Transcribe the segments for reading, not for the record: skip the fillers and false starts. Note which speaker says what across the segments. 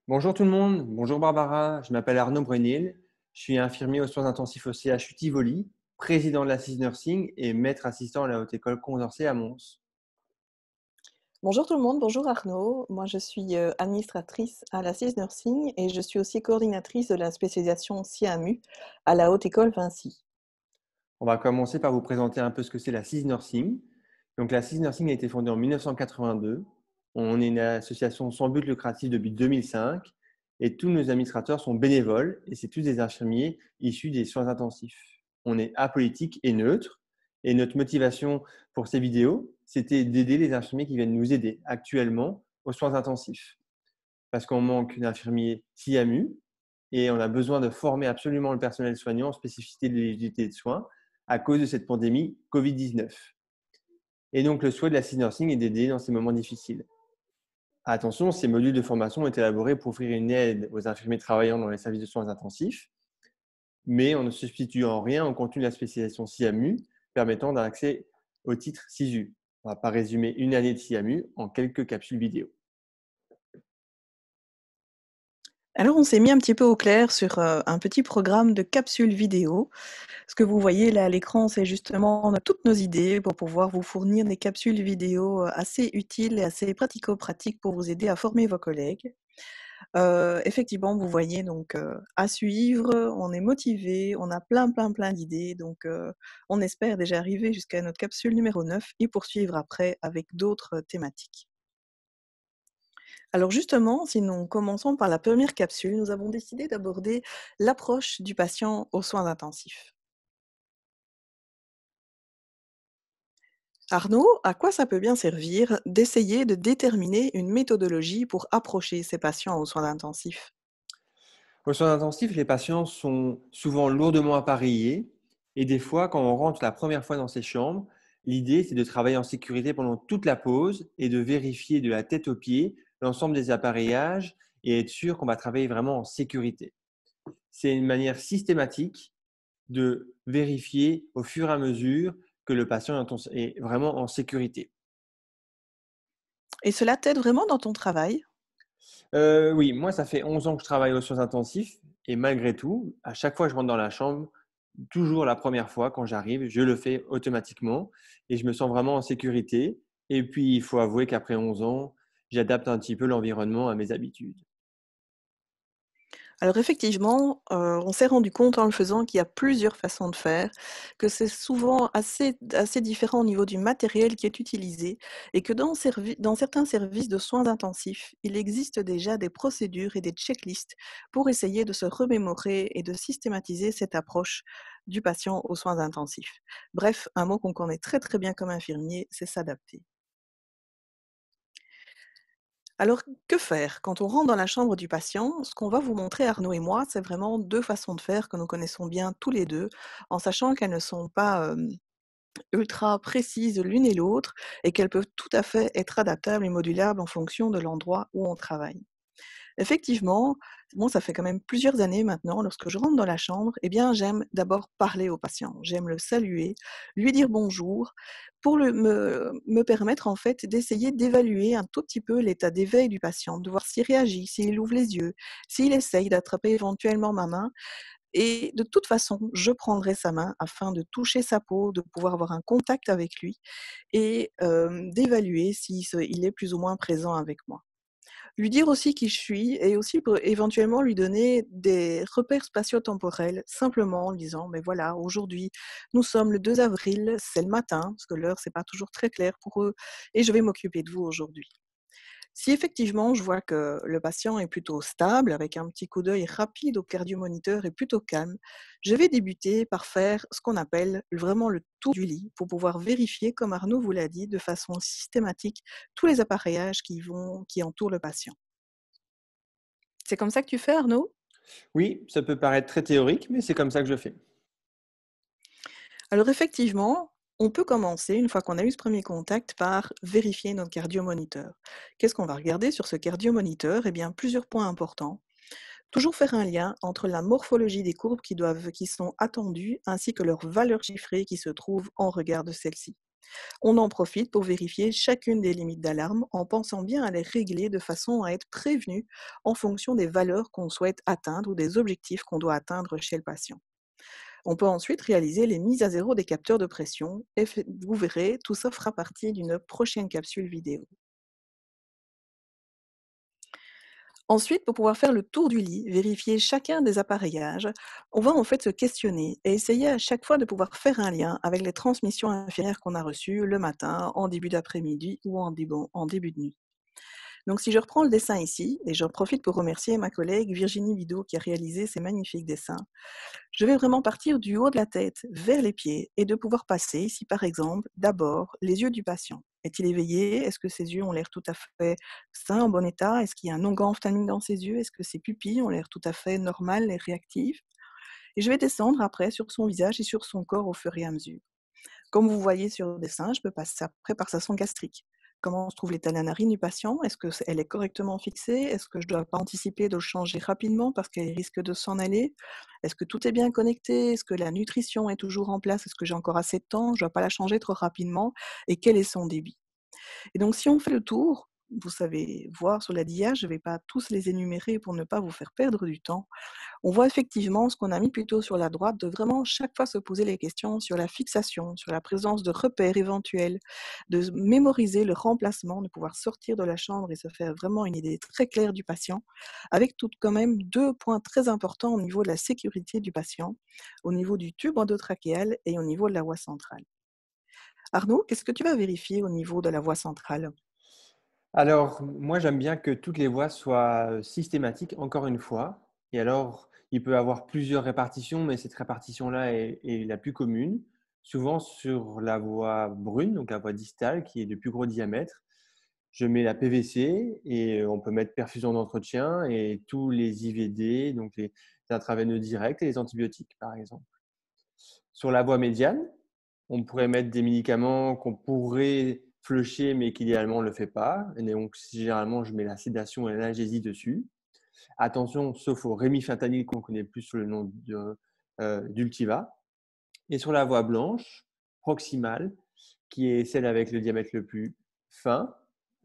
Speaker 1: Bonjour tout le monde, bonjour Barbara, je m'appelle Arnaud Brunel, je suis infirmier aux soins intensifs au CHU Tivoli, président de l'Assist Nursing et maître assistant à la Haute École Condorcet à Mons.
Speaker 2: Bonjour tout le monde, bonjour Arnaud. Moi je suis administratrice à la CIS Nursing et je suis aussi coordinatrice de la spécialisation CIAMU à la Haute École Vinci.
Speaker 1: On va commencer par vous présenter un peu ce que c'est l'Assist Nursing. Donc l'Assist Nursing a été fondée en 1982. On est une association sans but lucratif depuis 2005 et tous nos administrateurs sont bénévoles et c'est tous des infirmiers issus des soins intensifs. On est apolitique et neutre et notre motivation pour ces vidéos, c'était d'aider les infirmiers qui viennent nous aider actuellement aux soins intensifs. Parce qu'on manque d'infirmiers CIAMU et on a besoin de former absolument le personnel soignant en spécificité de l'éligibilité de soins à cause de cette pandémie Covid-19. Et donc, le souhait de la Assist Nursing est d'aider dans ces moments difficiles. Attention, ces modules de formation ont été élaborés pour offrir une aide aux infirmiers travaillant dans les services de soins intensifs, mais on ne substitue en rien au contenu de la spécialisation CIAMU permettant d'un accès au titre SISU. On ne va pas résumer une année de CIAMU en quelques capsules vidéo.
Speaker 2: Alors on s'est mis un petit peu au clair sur un petit programme de capsules vidéo. Ce que vous voyez là à l'écran, c'est justement toutes nos idées pour pouvoir vous fournir des capsules vidéo assez utiles et assez pratico-pratiques pour vous aider à former vos collègues. Effectivement, vous voyez donc, à suivre, on est motivé, on a plein d'idées donc, on espère déjà arriver jusqu'à notre capsule numéro 9 et poursuivre après avec d'autres thématiques. Alors justement, si nous commençons par la première capsule, nous avons décidé d'aborder l'approche du patient aux soins intensifs. Arnaud, à quoi ça peut bien servir d'essayer de déterminer une méthodologie pour approcher ces patients aux soins intensifs?
Speaker 1: Aux soins intensifs, les patients sont souvent lourdement appareillés et des fois, quand on rentre la première fois dans ces chambres, l'idée, c'est de travailler en sécurité pendant toute la pause et de vérifier de la tête aux pieds l'ensemble des appareillages et être sûr qu'on va travailler vraiment en sécurité. C'est une manière systématique de vérifier au fur et à mesure que le patient est vraiment en sécurité.
Speaker 2: Et cela t'aide vraiment dans ton travail?
Speaker 1: Oui, moi, ça fait 11 ans que je travaille aux soins intensifs et malgré tout, à chaque fois que je rentre dans la chambre, toujours la première fois quand j'arrive, je le fais automatiquement et je me sens vraiment en sécurité et puis il faut avouer qu'après 11 ans, j'adapte un petit peu l'environnement à mes habitudes.
Speaker 2: Alors effectivement, on s'est rendu compte en le faisant qu'il y a plusieurs façons de faire, que c'est souvent assez différent au niveau du matériel qui est utilisé et que dans certains services de soins intensifs, il existe déjà des procédures et des checklists pour essayer de se remémorer et de systématiser cette approche du patient aux soins intensifs. Bref, un mot qu'on connaît très bien comme infirmier, c'est s'adapter. Alors, que faire? Quand on rentre dans la chambre du patient, ce qu'on va vous montrer, Arnaud et moi, c'est vraiment 2 façons de faire que nous connaissons bien tous les 2, en sachant qu'elles ne sont pas, ultra précises l'une et l'autre et qu'elles peuvent tout à fait être adaptables et modulables en fonction de l'endroit où on travaille. Effectivement, moi, ça fait quand même plusieurs années maintenant, lorsque je rentre dans la chambre, eh bien, j'aime d'abord parler au patient. J'aime le saluer, lui dire bonjour, pour me permettre en fait d'essayer d'évaluer un tout petit peu l'état d'éveil du patient, de voir s'il réagit, s'il ouvre les yeux, s'il essaye d'attraper éventuellement ma main. Et de toute façon, je prendrai sa main afin de toucher sa peau, de pouvoir avoir un contact avec lui et d'évaluer il est plus ou moins présent avec moi. Lui dire aussi qui je suis et aussi pour éventuellement lui donner des repères spatio-temporels, simplement en lui disant: «Mais voilà, aujourd'hui, nous sommes le 2 avril, c'est le matin», parce que l'heure, c'est pas toujours très clair pour eux «et je vais m'occuper de vous aujourd'hui». Si effectivement je vois que le patient est plutôt stable, avec un petit coup d'œil rapide au cardiomoniteur et plutôt calme, je vais débuter par faire ce qu'on appelle vraiment le tour du lit pour pouvoir vérifier, comme Arnaud vous l'a dit, de façon systématique tous les appareillages qui entourent le patient. C'est comme ça que tu fais, Arnaud?
Speaker 1: Oui, ça peut paraître très théorique, mais c'est comme ça que je fais.
Speaker 2: Alors effectivement, on peut commencer, une fois qu'on a eu ce premier contact, par vérifier notre cardiomoniteur. Qu'est-ce qu'on va regarder sur ce cardiomoniteur? Eh bien, plusieurs points importants. Toujours faire un lien entre la morphologie des courbes qui sont attendues, ainsi que leurs valeurs chiffrées qui se trouvent en regard de celles-ci. On en profite pour vérifier chacune des limites d'alarme en pensant bien à les régler de façon à être prévenu en fonction des valeurs qu'on souhaite atteindre ou des objectifs qu'on doit atteindre chez le patient. On peut ensuite réaliser les mises à zéro des capteurs de pression et vous verrez, tout ça fera partie d'une prochaine capsule vidéo. Ensuite, pour pouvoir faire le tour du lit, vérifier chacun des appareillages, on va en fait se questionner et essayer à chaque fois de pouvoir faire un lien avec les transmissions infirmières qu'on a reçues le matin, en début d'après-midi ou en début de nuit. Donc si je reprends le dessin ici, et j'en profite pour remercier ma collègue Virginie Vido qui a réalisé ces magnifiques dessins, je vais vraiment partir du haut de la tête vers les pieds et de pouvoir passer ici par exemple d'abord les yeux du patient. Est-il éveillé? Est-ce que ses yeux ont l'air tout à fait sains, en bon état? Est-ce qu'il y a un onguent ophtalmique dans ses yeux? Est-ce que ses pupilles ont l'air tout à fait normales et réactives? Et je vais descendre après sur son visage et sur son corps au fur et à mesure. Comme vous voyez sur le dessin, je peux passer après par sa sonde gastrique. Comment se trouve l'état de la narine du patient? Est-ce qu'elle est correctement fixée? Est-ce que je ne dois pas anticiper de le changer rapidement parce qu'elle risque de s'en aller? Est-ce que tout est bien connecté? Est-ce que la nutrition est toujours en place? Est-ce que j'ai encore assez de temps? Je ne dois pas la changer trop rapidement? Et quel est son débit? Et donc si on fait le tour, vous savez voir sur la dia, je ne vais pas tous les énumérer pour ne pas vous faire perdre du temps. On voit effectivement ce qu'on a mis plutôt sur la droite, de vraiment chaque fois se poser les questions sur la fixation, sur la présence de repères éventuels, de mémoriser le remplacement, de pouvoir sortir de la chambre et se faire vraiment une idée très claire du patient, avec tout quand même 2 points très importants au niveau de la sécurité du patient, au niveau du tube endotrachéal et au niveau de la voie centrale. Arnaud, qu'est-ce que tu vas vérifier au niveau de la voie centrale?
Speaker 1: Alors, moi, j'aime bien que toutes les voies soient systématiques, encore une fois. Et alors, il peut y avoir plusieurs répartitions, mais cette répartition-là est la plus commune. Souvent sur la voie brune, donc la voie distale, qui est de plus gros diamètre, je mets la PVC et on peut mettre perfusion d'entretien et tous les IVD, donc les intraveineux directs et les antibiotiques, par exemple. Sur la voie médiane, on pourrait mettre des médicaments qu'on pourrait flusher, mais qu'idéalement on ne le fait pas. Et donc, généralement, je mets la sédation et l'analgésie dessus. Attention, sauf au rémifentanil qu'on connaît plus sous le nom d'Ultiva. Et sur la voie blanche, proximale, qui est celle avec le diamètre le plus fin,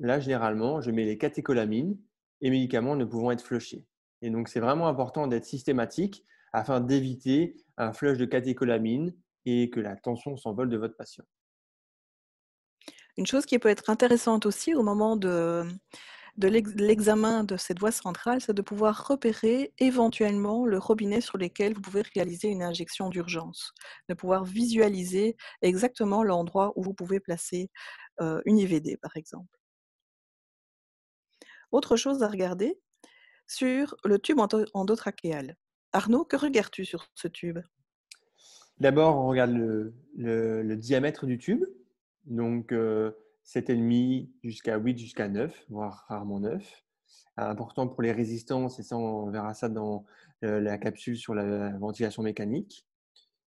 Speaker 1: là, généralement, je mets les catécholamines et médicaments ne pouvant être flushés. Et donc, c'est vraiment important d'être systématique afin d'éviter un flush de catécholamines et que la tension s'envole de votre patient.
Speaker 2: Une chose qui peut être intéressante aussi au moment de l'examen de cette voie centrale, c'est de pouvoir repérer éventuellement le robinet sur lequel vous pouvez réaliser une injection d'urgence, de pouvoir visualiser exactement l'endroit où vous pouvez placer, une IVD par exemple. Autre chose à regarder, sur le tube endotrachéal. Arnaud, que regardes-tu sur ce tube?
Speaker 1: D'abord, on regarde le diamètre du tube, donc 7,5 jusqu'à 8 jusqu'à 9, voire rarement 9. Important pour les résistances, et ça, on verra ça dans la capsule sur la ventilation mécanique.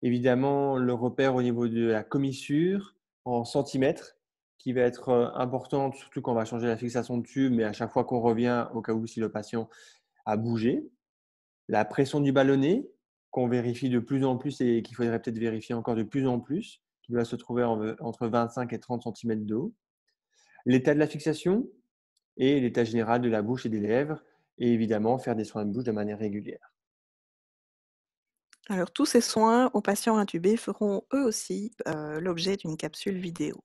Speaker 1: Évidemment, le repère au niveau de la commissure en centimètres, qui va être importante, surtout quand on va changer la fixation de tube, mais à chaque fois qu'on revient, au cas où si le patient a bougé. La pression du ballonnet, qu'on vérifie de plus en plus et qu'il faudrait peut-être vérifier encore de plus en plus, qui doit se trouver entre 25 et 30 centimètres d'eau. L'état de la fixation et l'état général de la bouche et des lèvres. Et évidemment, faire des soins de bouche de manière régulière.
Speaker 2: Alors tous ces soins aux patients intubés feront eux aussi, l'objet d'une capsule vidéo.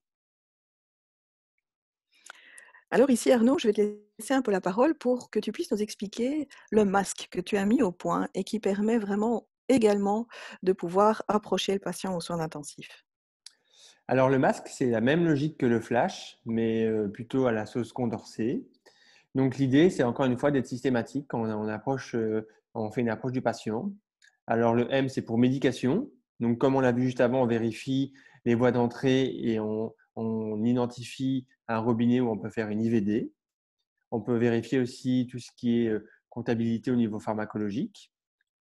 Speaker 2: Alors ici, Arnaud, je vais te laisser un peu la parole pour que tu puisses nous expliquer le masque que tu as mis au point et qui permet vraiment également de pouvoir approcher le patient aux soins intensifs.
Speaker 1: Alors le masque, c'est la même logique que le flash, mais plutôt à la sauce Condorcet. Donc l'idée, c'est encore une fois d'être systématique quand on fait une approche du patient. Alors le M, c'est pour médication. Donc comme on l'a vu juste avant, on vérifie les voies d'entrée et on identifie un robinet où on peut faire une IVD. On peut vérifier aussi tout ce qui est comptabilité au niveau pharmacologique.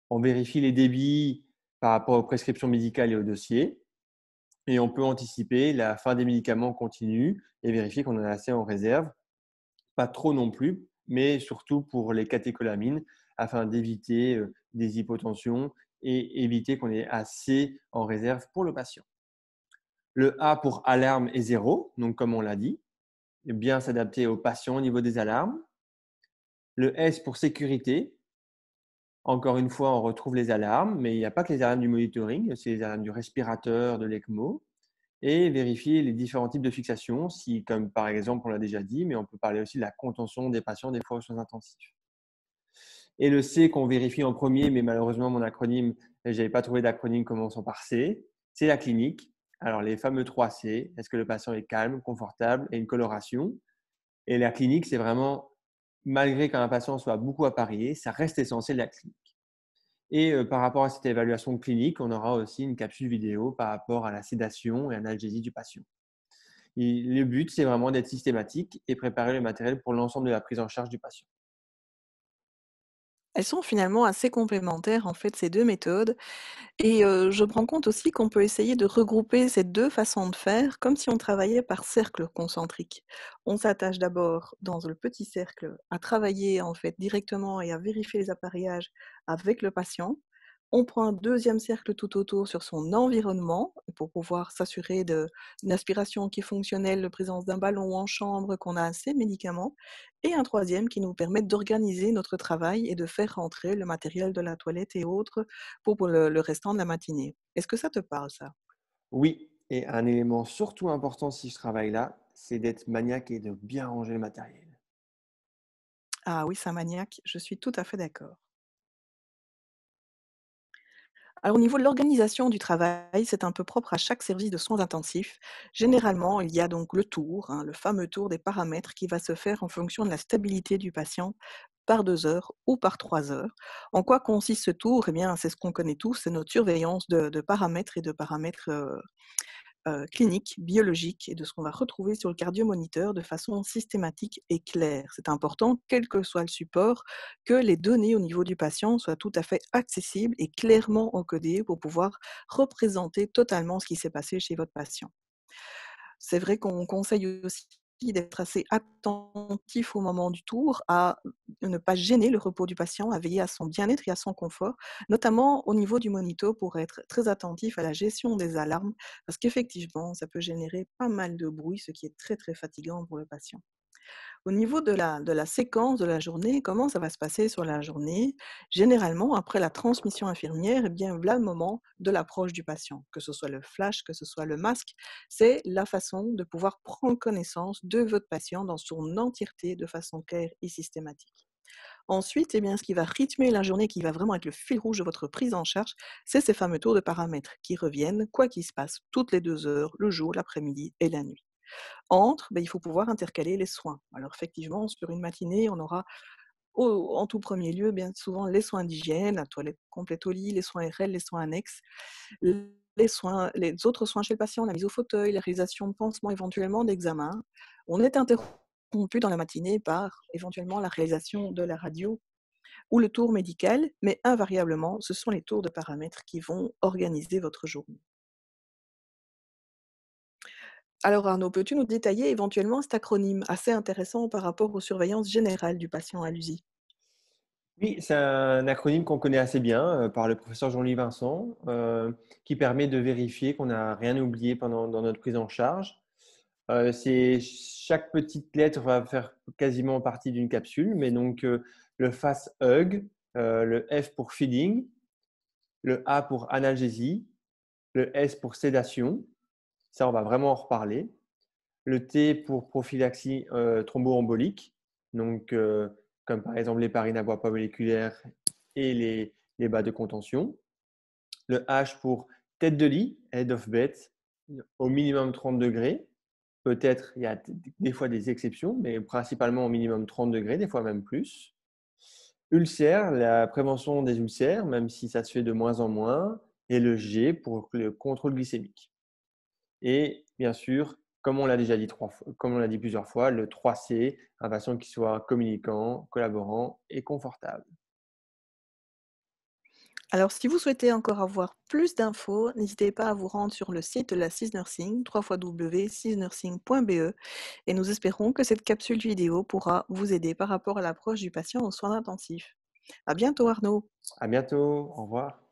Speaker 1: On vérifie les débits par rapport aux prescriptions médicales et aux dossiers. Et on peut anticiper la fin des médicaments continue et vérifier qu'on en a assez en réserve. Pas trop non plus, mais surtout pour les catécholamines afin d'éviter des hypotensions et éviter qu'on ait assez en réserve pour le patient. Le A pour alarme et zéro, donc comme on l'a dit, et bien s'adapter aux patients au niveau des alarmes. Le S pour sécurité. Encore une fois, on retrouve les alarmes, mais il n'y a pas que les alarmes du monitoring, c'est les alarmes du respirateur, de l'ECMO. Et vérifier les différents types de fixation, si, comme par exemple, on l'a déjà dit, mais on peut parler aussi de la contention des patients des fois aux soins intensifs. Et le C qu'on vérifie en premier, mais malheureusement, mon acronyme, je n'avais pas trouvé d'acronyme commençant par C, c'est la clinique. Alors, les fameux 3 C, est-ce que le patient est calme, confortable et une coloration? Et la clinique, c'est vraiment, malgré qu'un patient soit beaucoup appareillé, ça reste essentiel la clinique. Et par rapport à cette évaluation clinique, on aura aussi une capsule vidéo par rapport à la sédation et à l'analgésie du patient. Et le but, c'est vraiment d'être systématique et préparer le matériel pour l'ensemble de la prise en charge du patient.
Speaker 2: Elles sont finalement assez complémentaires, en fait, ces 2 méthodes et je me rends compte aussi qu'on peut essayer de regrouper ces 2 façons de faire comme si on travaillait par cercle concentrique. On s'attache d'abord dans le petit cercle à travailler, en fait, directement et à vérifier les appareillages avec le patient. On prend un deuxième cercle tout autour sur son environnement pour pouvoir s'assurer d'une aspiration qui est fonctionnelle, de présence d'un ballon en chambre, qu'on a assez de médicaments et un troisième qui nous permet d'organiser notre travail et de faire rentrer le matériel de la toilette et autres pour le restant de la matinée. Est-ce que ça te parle ça?
Speaker 1: Oui, et un élément surtout important si je travaille là, c'est d'être maniaque et de bien ranger le matériel.
Speaker 2: Ah oui, c'est un maniaque, je suis tout à fait d'accord. Alors au niveau de l'organisation du travail, c'est un peu propre à chaque service de soins intensifs. Généralement, il y a donc le tour, hein, le fameux tour des paramètres qui va se faire en fonction de la stabilité du patient par 2 heures ou par 3 heures. En quoi consiste ce tour? Eh bien, c'est ce qu'on connaît tous, c'est notre surveillance de paramètres et de paramètres, cliniques, biologiques et de ce qu'on va retrouver sur le cardiomoniteur de façon systématique et claire. C'est important, quel que soit le support, que les données au niveau du patient soient tout à fait accessibles et clairement encodées pour pouvoir représenter totalement ce qui s'est passé chez votre patient. C'est vrai qu'on conseille aussi d'être assez attentif au moment du tour, à ne pas gêner le repos du patient, à veiller à son bien-être et à son confort, notamment au niveau du monito pour être très attentif à la gestion des alarmes, parce qu'effectivement, ça peut générer pas mal de bruit, ce qui est très, très fatigant pour le patient. Au niveau de la séquence de la journée, comment ça va se passer sur la journée? Généralement, après la transmission infirmière, eh bien, voilà le moment de l'approche du patient, que ce soit le flash, que ce soit le masque. C'est la façon de pouvoir prendre connaissance de votre patient dans son entièreté de façon claire et systématique. Ensuite, eh bien, ce qui va rythmer la journée, qui va vraiment être le fil rouge de votre prise en charge, c'est ces fameux tours de paramètres qui reviennent, quoi qu'il se passe, toutes les 2 heures, le jour, l'après-midi et la nuit. Entre, il faut pouvoir intercaler les soins. Alors effectivement, sur une matinée, on aura en tout premier lieu, bien souvent, les soins d'hygiène, la toilette complète au lit, les soins RL, les soins annexes, les autres soins chez le patient, la mise au fauteuil, la réalisation de pansements, éventuellement d'examens. On est interrompu dans la matinée par éventuellement la réalisation de la radio ou le tour médical, mais invariablement, ce sont les tours de paramètres qui vont organiser votre journée. Alors Arnaud, peux-tu nous détailler éventuellement cet acronyme assez intéressant par rapport aux surveillances générales du patient à l'USI?
Speaker 1: Oui, c'est un acronyme qu'on connaît assez bien par le professeur Jean-Louis Vincent, qui permet de vérifier qu'on n'a rien oublié dans notre prise en charge. Chaque petite lettre va faire quasiment partie d'une capsule, mais donc le FAS hug, le F pour feeding, le A pour analgésie, le S pour sédation, ça on va vraiment en reparler. Le T pour prophylaxie thromboembolique, donc comme par exemple l'héparine à voie pas moléculaire et les bas de contention. Le H pour tête de lit, head of bed, au minimum 30 degrés. Peut-être, il y a des fois des exceptions, mais principalement au minimum 30 degrés, des fois même plus. Ulcère, la prévention des ulcères, même si ça se fait de moins en moins. Et le G pour le contrôle glycémique. Et bien sûr, comme on l'a dit plusieurs fois, le 3C, un patient qui soit communicant, collaborant et confortable.
Speaker 2: Alors si vous souhaitez encore avoir plus d'infos, n'hésitez pas à vous rendre sur le site de la CIS Nursing, www.cisnursing.be et nous espérons que cette capsule vidéo pourra vous aider par rapport à l'approche du patient aux soins intensifs. À bientôt Arnaud.
Speaker 1: À bientôt, au revoir.